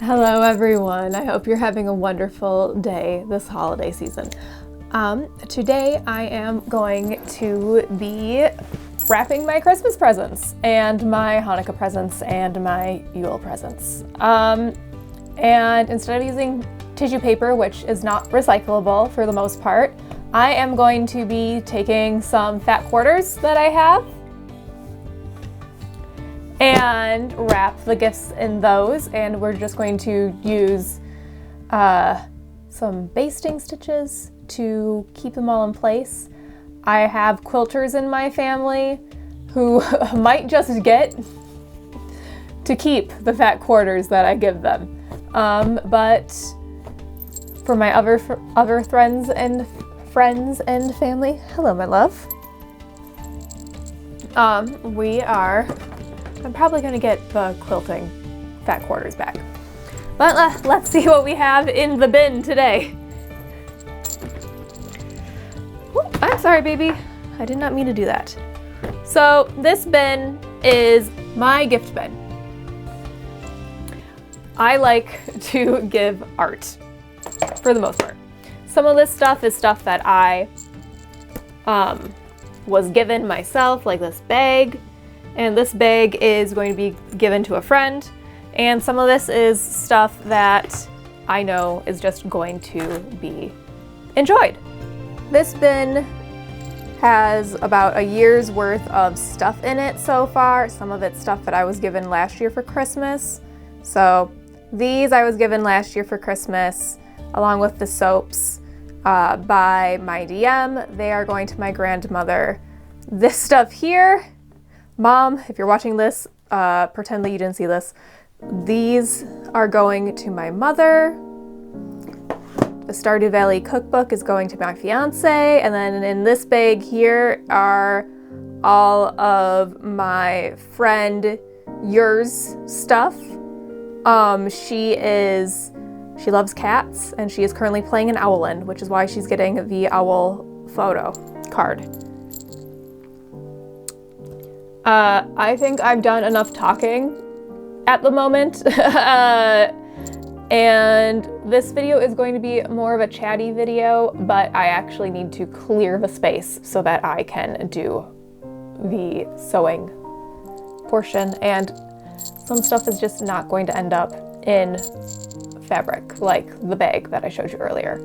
Hello everyone, I hope you're having a wonderful day this holiday season. Today I am going to be wrapping my Christmas presents and my Hanukkah presents and my Yule presents. And instead of using tissue paper, which is not recyclable for the most part, I am going to be taking some fat quarters that I have and wrap the gifts in those, and we're just going to use some basting stitches to keep them all in place. I have quilters in my family who might just get to keep the fat quarters that I give them. But for my other friends and family, hello my love. I'm probably gonna get the quilting fat quarters back. But let's see what we have in the bin today. Ooh, I'm sorry, baby. I did not mean to do that. So this bin is my gift bin. I like to give art for the most part. Some of this stuff is stuff that I was given myself, like this bag. And this bag is going to be given to a friend. And some of this is stuff that I know is just going to be enjoyed. This bin has about a year's worth of stuff in it so far. Some of it's stuff that I was given last year for Christmas. So these I was given last year for Christmas, along with the soaps by my DM. They are going to my grandmother. This stuff here, Mom, if you're watching this, pretend that you didn't see this. These are going to my mother. The Stardew Valley cookbook is going to my fiance. And then in this bag here are all of my friend Yours stuff. She loves cats, and she is currently playing an Owlin, which is why she's getting the owl photo card. I think I've done enough talking at the moment, and this video is going to be more of a chatty video, but I actually need to clear the space so that I can do the sewing portion, and some stuff is just not going to end up in fabric, like the bag that I showed you earlier.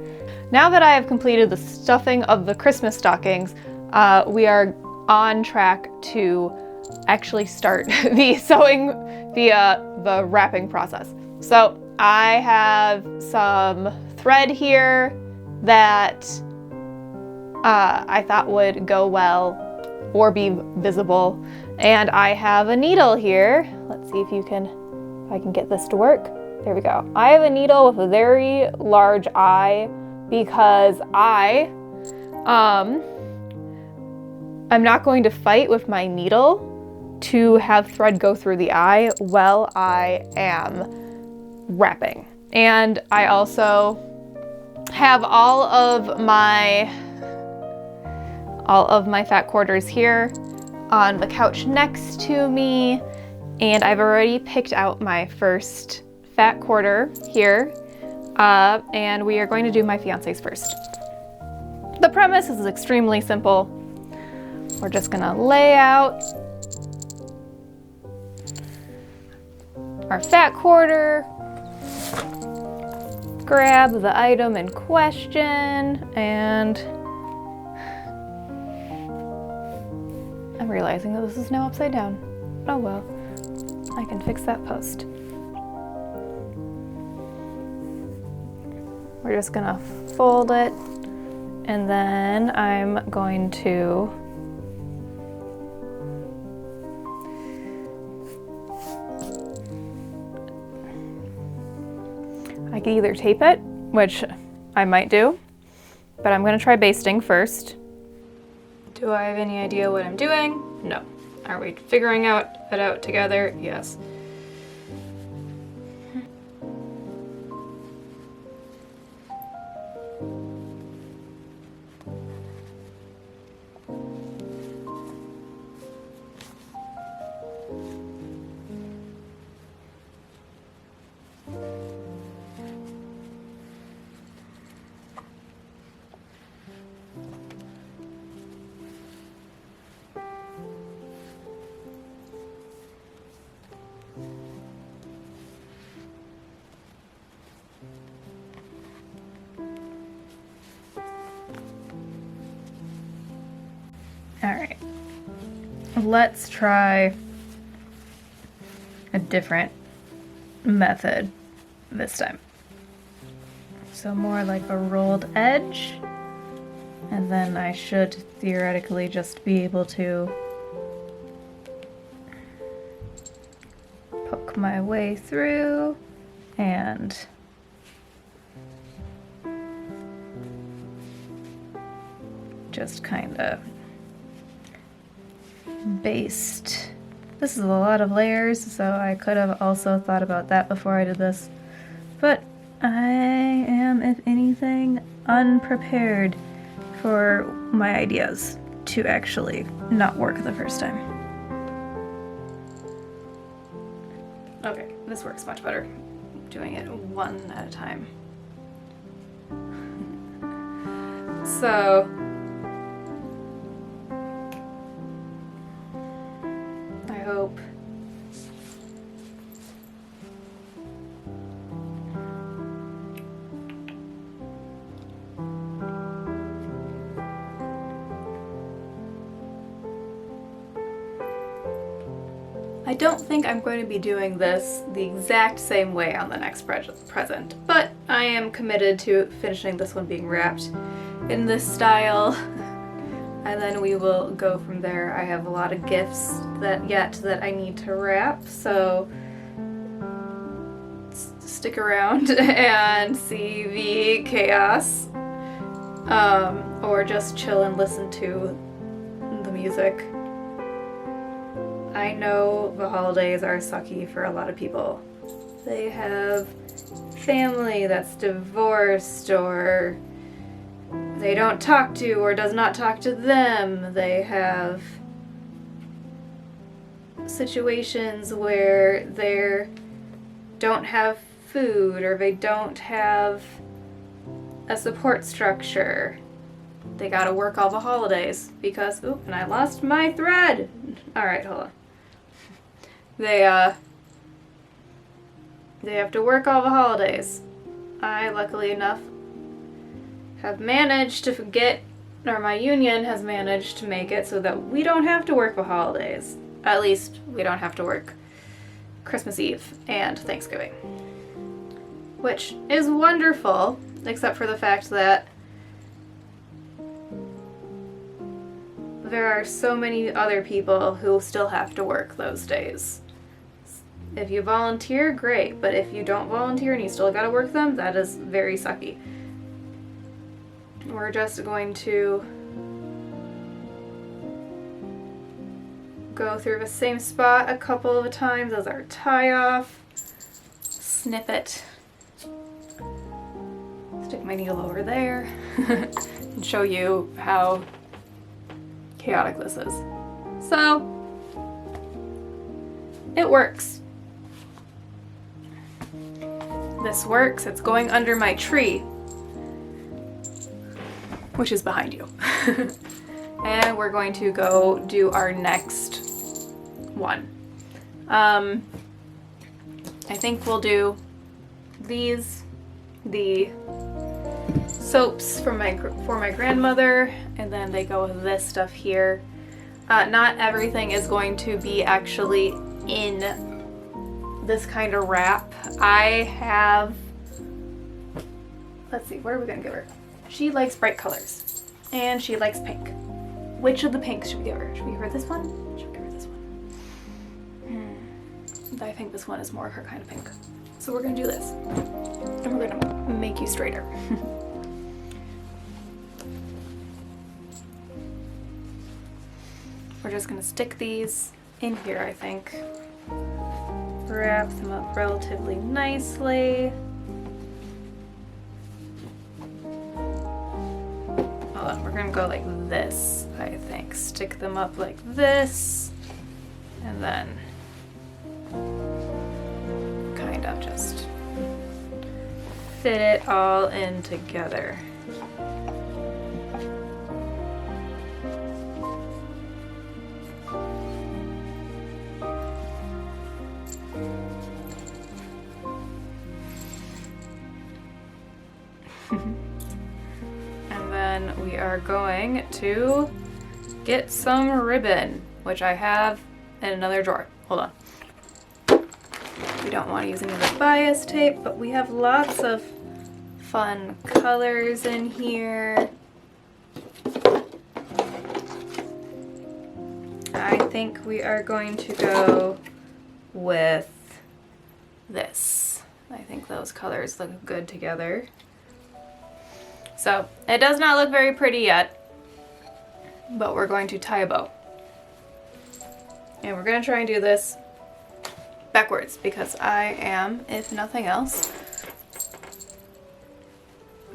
Now that I have completed the stuffing of the Christmas stockings, we are on track to actually start the sewing, the wrapping process. So I have some thread here that I thought would go well or be visible, and I have a needle here. Let's see if I can get this to work. There we go. I have a needle with a very large eye because I'm not going to fight with my needle to have thread go through the eye while I am wrapping. And I also have all of my fat quarters here on the couch next to me, and I've already picked out my first fat quarter here, and we are going to do my fiance's first. The premise is extremely simple. We're just gonna lay out our fat quarter, grab the item in question, and I'm realizing that this is now upside down. Oh well, I can fix that post. We're just gonna fold it, and then I'm going to I can either tape it, which I might do, but I'm gonna try basting first. Do I have any idea what I'm doing? No. Are we figuring it out together? Yes. let's try a different method this time. So more like a rolled edge, and then I should theoretically just be able to poke my way through and just kind of baste. This is a lot of layers, so I could have also thought about that before I did this, but I am, if anything, unprepared for my ideas to actually not work the first time. Okay, this works much better, doing it one at a time. So I hope I don't think I'm going to be doing this the exact same way on the next present, but I am committed to finishing this one being wrapped in this style, and then we will go from there. I have a lot of gifts that I need to wrap, so stick around and see the chaos, or just chill and listen to the music. I know the holidays are sucky for a lot of people. They have family that's divorced, or they don't talk to or does not talk to them. They have situations where they don't have food, or they don't have a support structure. They gotta work all the holidays because, oop, and I lost my thread. Alright, hold on. They have to work all the holidays. I, luckily enough, have managed to or my union has managed to make it so that we don't have to work the holidays. At least, we don't have to work Christmas Eve and Thanksgiving. Which is wonderful, except for the fact that there are so many other people who still have to work those days. If you volunteer, great, but if you don't volunteer and you still gotta work them, that is very sucky. We're just going to go through the same spot a couple of times as our tie-off, snip it, stick my needle over there, and show you how chaotic this is. So, it works. This works. It's going under my tree, which is behind you. And we're going to go do our next one. I think we'll do these, the soaps for my grandmother, and then they go with this stuff here. Not everything is going to be actually in this kind of wrap. I have, let's see, what are we gonna give her? She likes bright colors, and she likes pink. Which of the pinks should we give her? Should we give her this one? Should we give her this one? I think this one is more of her kind of pink. So we're gonna do this, and we're gonna make you straighter. We're just gonna stick these in here, I think. Wrap them up relatively nicely. Hold on, we're gonna go like this, I think. Stick them up like this, and then kind of just fit it all in together. And then we are going to get some ribbon, which I have in another drawer. Hold on. We don't want to use any of the bias tape, but we have lots of fun colors in here. I think we are going to go with this. I think those colors look good together. So it does not look very pretty yet, but we're going to tie a bow. And we're going to try and do this backwards because I am, if nothing else, a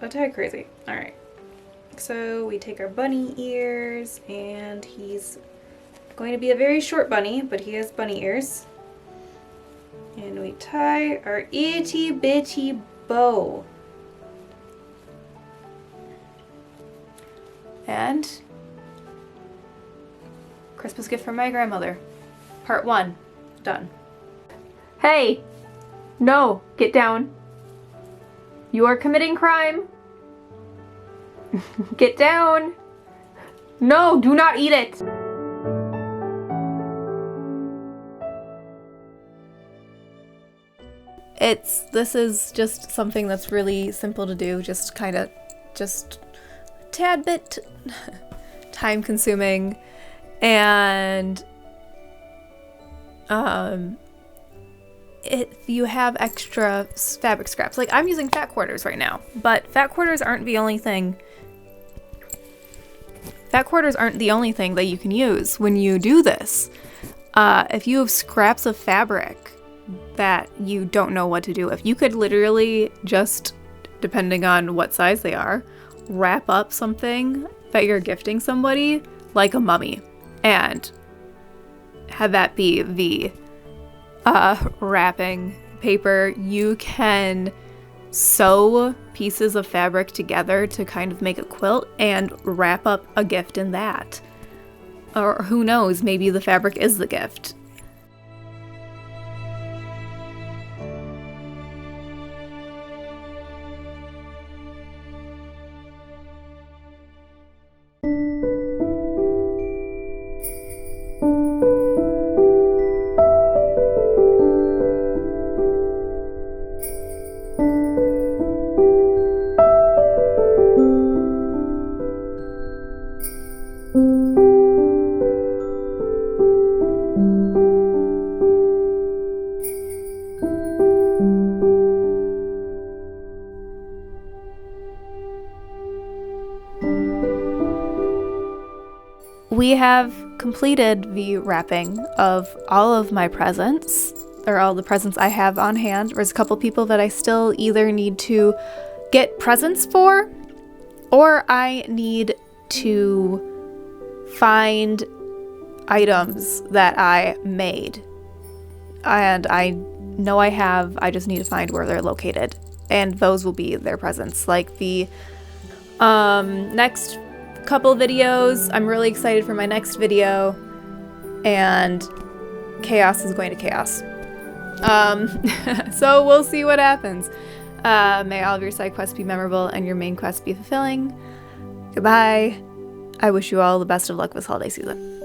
tad crazy. All right. So we take our bunny ears, and he's going to be a very short bunny, but he has bunny ears. And we tie our itty bitty bow. And Christmas gift from my grandmother. Part 1. Done. Hey! No! Get down. You are committing crime. Get down. No! Do not eat it! This is just something that's really simple to do, just a tad bit time consuming, and if you have extra fabric scraps, like I'm using fat quarters right now, but fat quarters aren't the only thing. Fat quarters aren't the only thing that you can use when you do this. If you have scraps of fabric that you don't know what to do with, you could literally just, depending on what size they are, wrap up something that you're gifting somebody like a mummy and have that be the wrapping paper. You can sew pieces of fabric together to kind of make a quilt and wrap up a gift in that. Or who knows, maybe the fabric is the gift. We have completed the wrapping of all of my presents, or all the presents I have on hand. There's a couple people that I still either need to get presents for, or I need to find items that I made. And I know I have, I just need to find where they're located. And those will be their presents. Like the next couple videos, I'm really excited for my next video, and chaos is going to chaos. So we'll see what happens. May all of your side quests be memorable and your main quest be fulfilling. Goodbye. I wish you all the best of luck this holiday season.